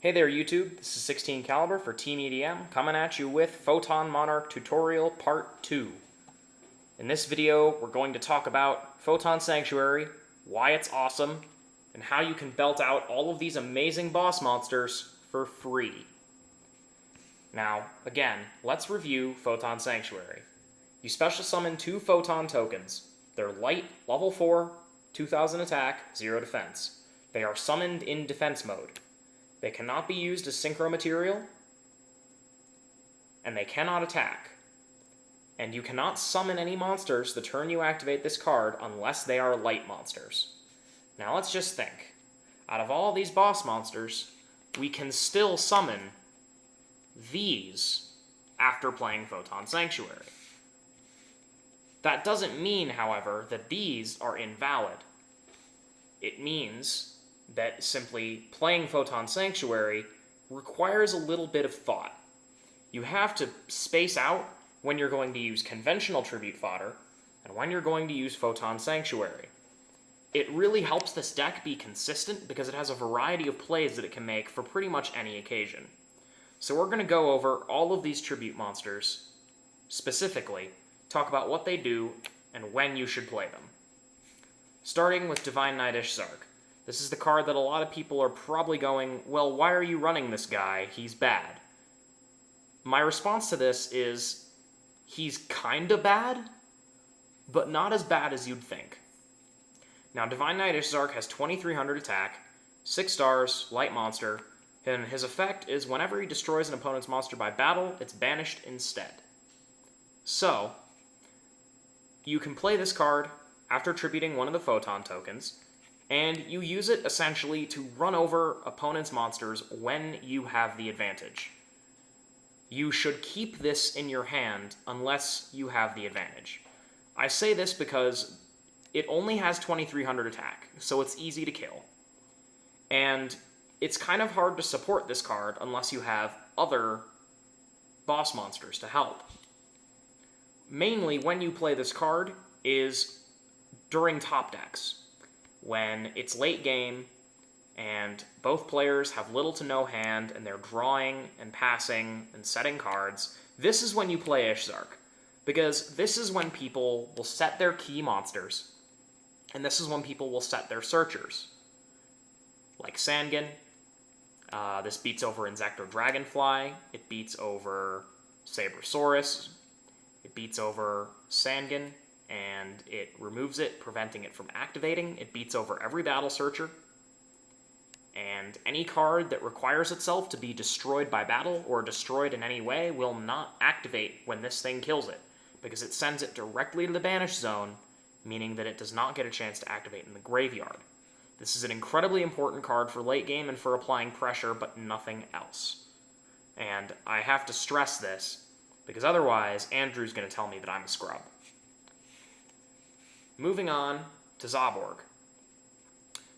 Hey there YouTube, this is XVIcaliber for Team EDM, coming at you with Photon Monarch Tutorial Part 2. In this video, we're going to talk about Photon Sanctuary, why it's awesome, and how you can belt out all of these amazing boss monsters for free. Now, again, let's review Photon Sanctuary. You special summon 2 Photon tokens. They're light, level 4, 2000 attack, 0 defense. They are summoned in defense mode. They cannot be used as synchro material, and they cannot attack. And you cannot summon any monsters the turn you activate this card unless they are light monsters. Now let's just think. Out of all these boss monsters, we can still summon these after playing Photon Sanctuary. That doesn't mean, however, that these are invalid. It means that simply playing Photon Sanctuary requires a little bit of thought. You have to space out when you're going to use conventional tribute fodder and when you're going to use Photon Sanctuary. It really helps this deck be consistent because it has a variety of plays that it can make for pretty much any occasion. So we're going to go over all of these tribute monsters specifically, talk about what they do and when you should play them. Starting with Divine Knightish Zark. This is the card that a lot of people are probably going, well, why are you running this guy? He's bad. My response to this is, he's kinda bad, but not as bad as you'd think. Now, Divine Knightish Zark has 2300 attack, 6 stars, light monster, and his effect is whenever he destroys an opponent's monster by battle, it's banished instead. So, you can play this card after tributing one of the Photon tokens, and you use it essentially to run over opponents' monsters when you have the advantage. You should keep this in your hand unless you have the advantage. I say this because it only has 2300 attack, so it's easy to kill. And it's kind of hard to support this card unless you have other boss monsters to help. Mainly when you play this card is during top decks, when it's late game and both players have little to no hand and they're drawing and passing and setting cards. This is when you play Ishzark, because this is when people will set their key monsters, and this is when people will set their searchers. Like Sangin, this beats over Insector Dragonfly, it beats over Sabersaurus, it beats over Sangin, and it removes it, preventing it from activating. It beats over every Battle Searcher. And any card that requires itself to be destroyed by battle or destroyed in any way will not activate when this thing kills it, because it sends it directly to the Banish Zone, meaning that it does not get a chance to activate in the graveyard. This is an incredibly important card for late game and for applying pressure, but nothing else. And I have to stress this, because otherwise Andrew's going to tell me that I'm a scrub. Moving on to Zaborg.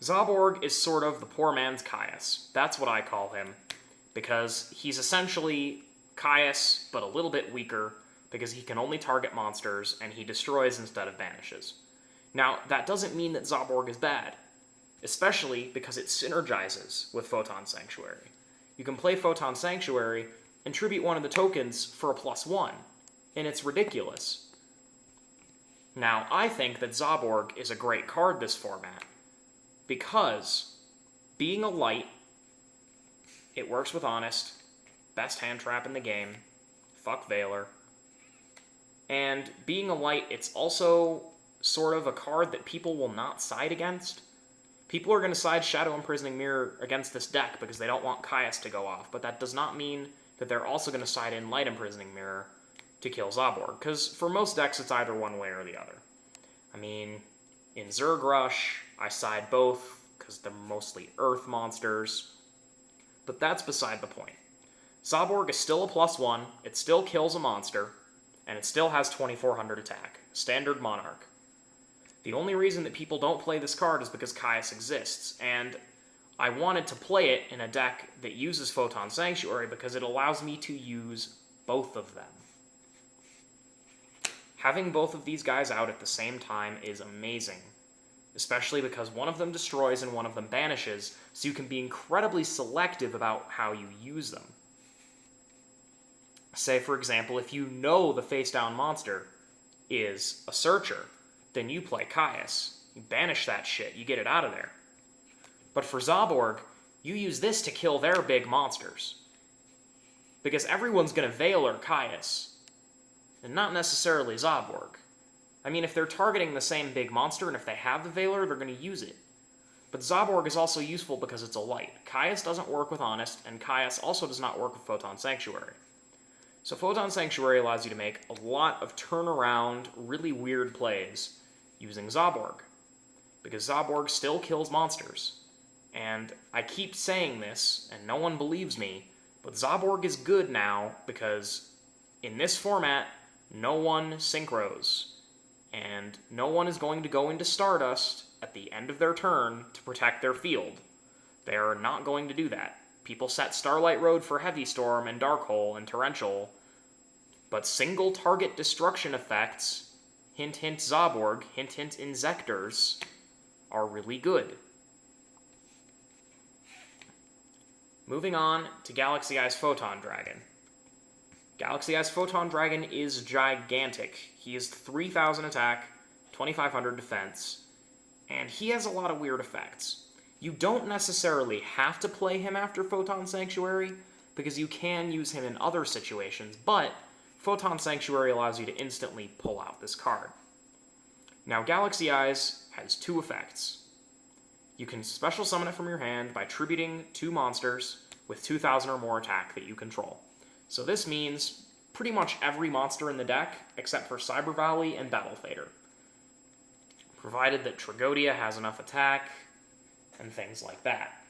Zaborg is sort of the poor man's Caius. That's what I call him, because he's essentially Caius, but a little bit weaker, because he can only target monsters, and he destroys instead of banishes. Now, that doesn't mean that Zaborg is bad, especially because it synergizes with Photon Sanctuary. You can play Photon Sanctuary and tribute one of the tokens for a +1, and it's ridiculous. Now, I think that Zaborg is a great card this format, because being a light, it works with Honest, best hand trap in the game, fuck Veiler, and being a light, it's also sort of a card that people will not side against. People are going to side Shadow Imprisoning Mirror against this deck because they don't want Caius to go off, but that does not mean that they're also going to side in Light Imprisoning Mirror to kill Zaborg, because for most decks it's either one way or the other. I mean, in Zerg Rush, I side both, because they're mostly Earth monsters, but that's beside the point. Zaborg is still a +1, it still kills a monster, and it still has 2400 attack, standard Monarch. The only reason that people don't play this card is because Caius exists, and I wanted to play it in a deck that uses Photon Sanctuary because it allows me to use both of them. Having both of these guys out at the same time is amazing, especially because one of them destroys and one of them banishes, so you can be incredibly selective about how you use them. Say, for example, if you know the face-down monster is a Searcher, then you play Caius. You banish that shit, you get it out of there. But for Zaborg, you use this to kill their big monsters. Because everyone's going to Veiler Caius, and not necessarily Zaborg. I mean, if they're targeting the same big monster, and if they have the Veiler, they're going to use it. But Zaborg is also useful because it's a light. Caius doesn't work with Honest, and Caius also does not work with Photon Sanctuary. So Photon Sanctuary allows you to make a lot of turnaround, really weird plays using Zaborg. Because Zaborg still kills monsters. And I keep saying this, and no one believes me, but Zaborg is good now because in this format, no one synchros. And no one is going to go into Stardust at the end of their turn to protect their field. They are not going to do that. People set Starlight Road for Heavy Storm and Darkhole and Torrential, but single target destruction effects, hint hint Zaborg, hint hint Inzectors, are really good. Moving on to Galaxy Eyes Photon Dragon. Galaxy Eyes Photon Dragon is gigantic. He is 3,000 attack, 2,500 defense, and he has a lot of weird effects. You don't necessarily have to play him after Photon Sanctuary, because you can use him in other situations, but Photon Sanctuary allows you to instantly pull out this card. Now, Galaxy Eyes has two effects. You can special summon it from your hand by tributing 2 monsters with 2,000 or more attack that you control. So this means pretty much every monster in the deck, except for Cyber Valley and Battle Fader. Provided that Tragodia has enough attack, and things like that.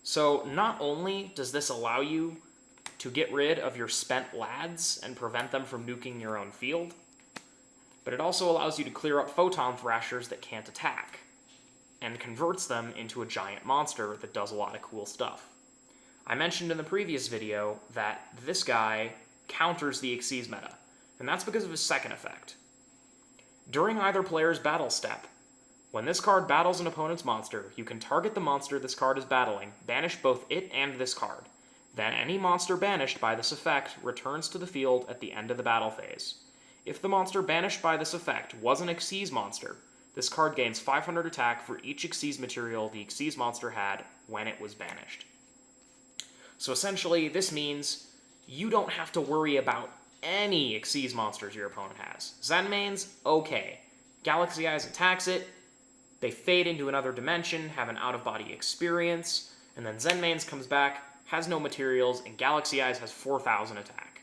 So not only does this allow you to get rid of your spent lads and prevent them from nuking your own field, but it also allows you to clear up Photon Thrashers that can't attack, and converts them into a giant monster that does a lot of cool stuff. I mentioned in the previous video that this guy counters the Xyz meta, and that's because of his second effect. During either player's battle step, when this card battles an opponent's monster, you can target the monster this card is battling, banish both it and this card. Then any monster banished by this effect returns to the field at the end of the battle phase. If the monster banished by this effect was an Xyz monster, this card gains 500 attack for each Xyz material the Xyz monster had when it was banished. So essentially, this means you don't have to worry about any Xyz monsters your opponent has. Zenmain's okay. Galaxy Eyes attacks it, they fade into another dimension, have an out-of-body experience, and then Zenmain's comes back, has no materials, and Galaxy Eyes has 4,000 attack.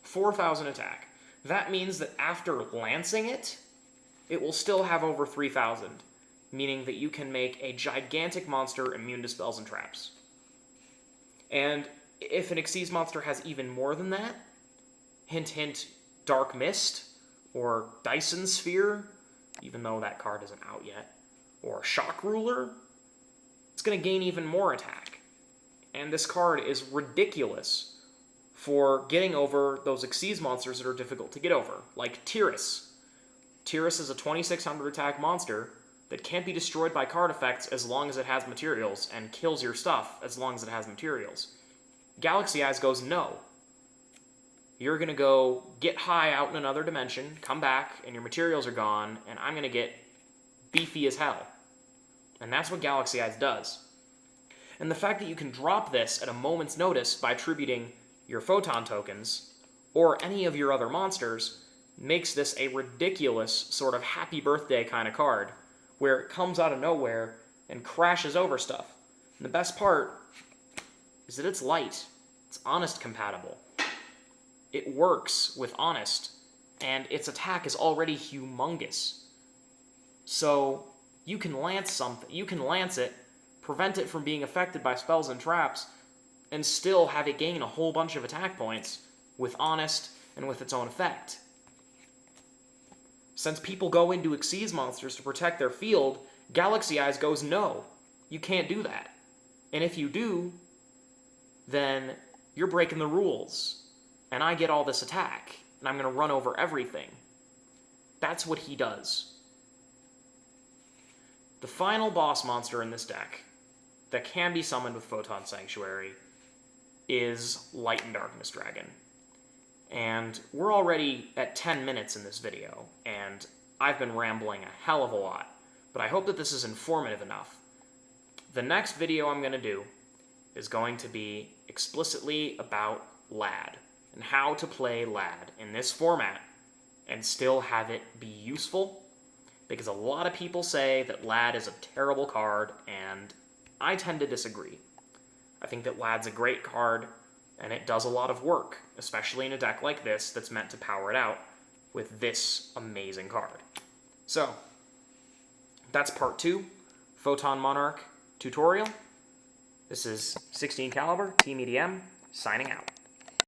4,000 attack. That means that after lancing it, it will still have over 3,000, meaning that you can make a gigantic monster immune to spells and traps. And if an Xyz monster has even more than that, hint hint Dark Mist, or Dyson Sphere, even though that card isn't out yet, or Shock Ruler, it's going to gain even more attack. And this card is ridiculous for getting over those Xyz monsters that are difficult to get over, like Tyrus. Tyrus is a 2,600 attack monster that can't be destroyed by card effects as long as it has materials, and kills your stuff as long as it has materials. Galaxy Eyes goes, no. You're going to go get high out in another dimension, come back, and your materials are gone, and I'm going to get beefy as hell. And that's what Galaxy Eyes does. And the fact that you can drop this at a moment's notice by tributing your Photon tokens, or any of your other monsters, makes this a ridiculous sort of happy birthday kind of card, where it comes out of nowhere and crashes over stuff. And the best part is that it's light. It's Honest compatible. It works with Honest, and its attack is already humongous. So you can lance something, you can lance it, prevent it from being affected by spells and traps, and still have it gain a whole bunch of attack points with Honest and with its own effect. Since people go into Xyz monsters to protect their field, Galaxy Eyes goes, no, you can't do that. And if you do, then you're breaking the rules. And I get all this attack, and I'm going to run over everything. That's what he does. The final boss monster in this deck that can be summoned with Photon Sanctuary is Light and Darkness Dragon. And we're already at 10 minutes in this video, and I've been rambling a hell of a lot, but I hope that this is informative enough. The next video I'm going to do is going to be explicitly about LAD, and how to play LAD in this format and still have it be useful, because a lot of people say that LAD is a terrible card, and I tend to disagree. I think that LAD's a great card, and it does a lot of work, especially in a deck like this that's meant to power it out with this amazing card. So, that's part 2, Photon Monarch tutorial. This is XVIcaliber, Team EDM, signing out.